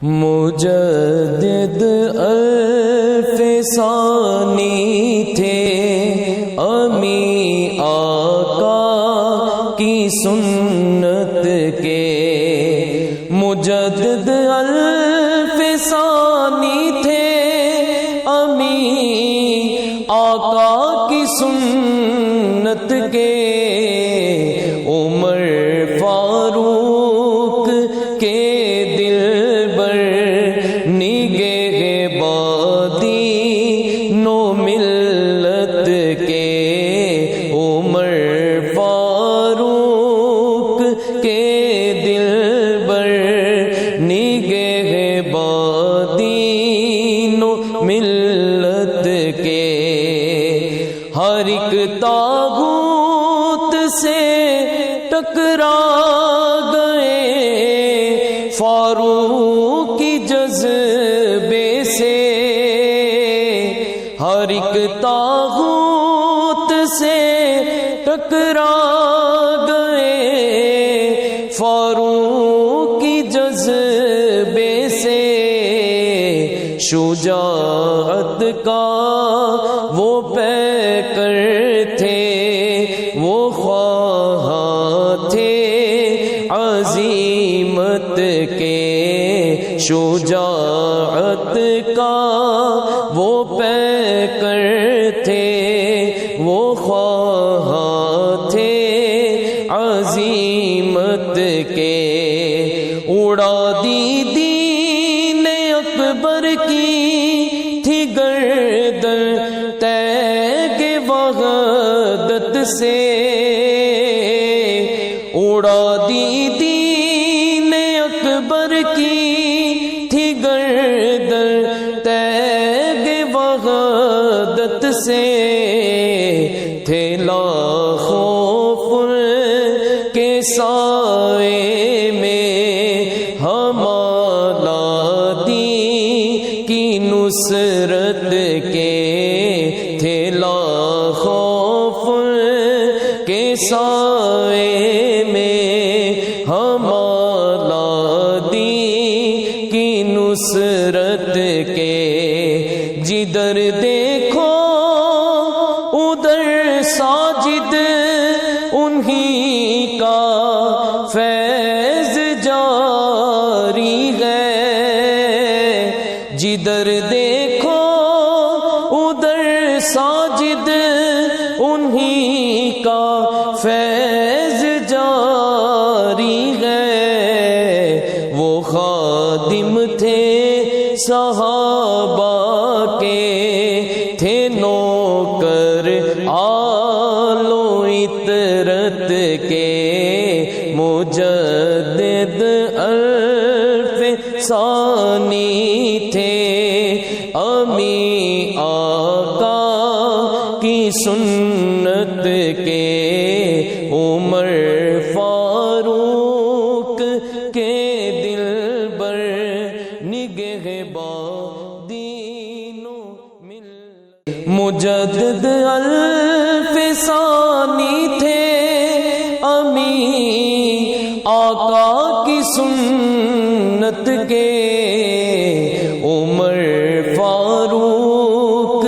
مجدد الف ثانی تھے امی آقا کی سنت کے، مجدد الف ثانی تھے امی آقا کی سنت کے، عمر فاروق کے ملت کے، ہر ایک طاغوت سے ٹکرا گئے فاروق کی جذبے سے، ہر ایک طاغوت سے ٹکرا گئے فاروق کی جذبے سے، شجاعت کا وہ پیکر تھے، وہ خواہاں تھے عزیمت کے، شجاعت کا وہ پیکر تھے، وہ خواہاں تھے عزیمت کے، اڑا دی دین اکبر کی تھی گردن تیغ وحدت سے، اڑا دی دین اکبر کی تھی گردن تیغ وحدت سے، تھے لاکھوں پھول کے سائے میں ہمارا دی کی نصرت کے، تھے لاکھوں پھول کے سائے میں ہمارا دی کی نصرت کے، جدھر دیکھو ادھر ساجد انہی کا فیض جاری ہے، جدھر دیکھو ادھر ساجد انہی کا فیض جاری ہے، وہ خادم تھے صحابہ کے، تھے نوکر آل و عطرت کے، مجدد الف ثانی تھے امی آقا کی سنت کے، عمر فاروق کے دل بر نگہباں دین و ملت، مجدد الف ثانی تھے امی آقا کی سنت کے، عمر فاروق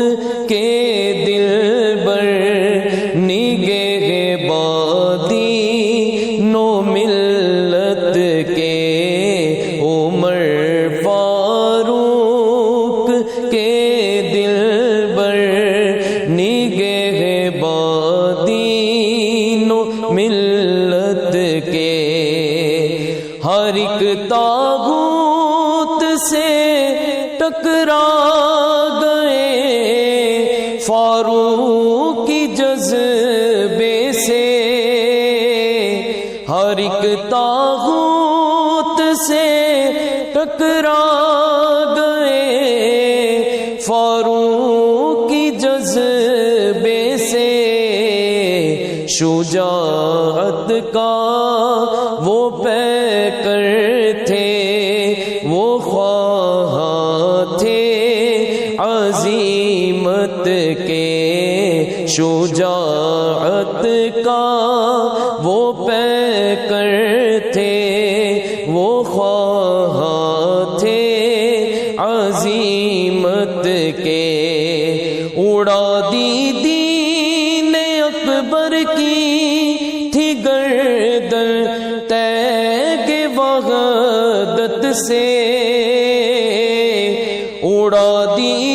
کے دل بر نگہباں دین و ملت کے، عمر فاروق کے دل بر نگہباں دین و ملت کے، ہر ایک طاغوت سے ٹکرا گئے فاروق کی جذبے سے، ہر ایک طاغوت سے ٹکرا گئے فاروق کی جذبے سے، شجاعت کا وہ پیکر تھے، وہ خواہاں تھے عزیمت کے، شجاعت کا وہ پیکر تھے، وہ خواہاں تھے بر کی تھی گردن تیغ وحدت سے، اڑا دی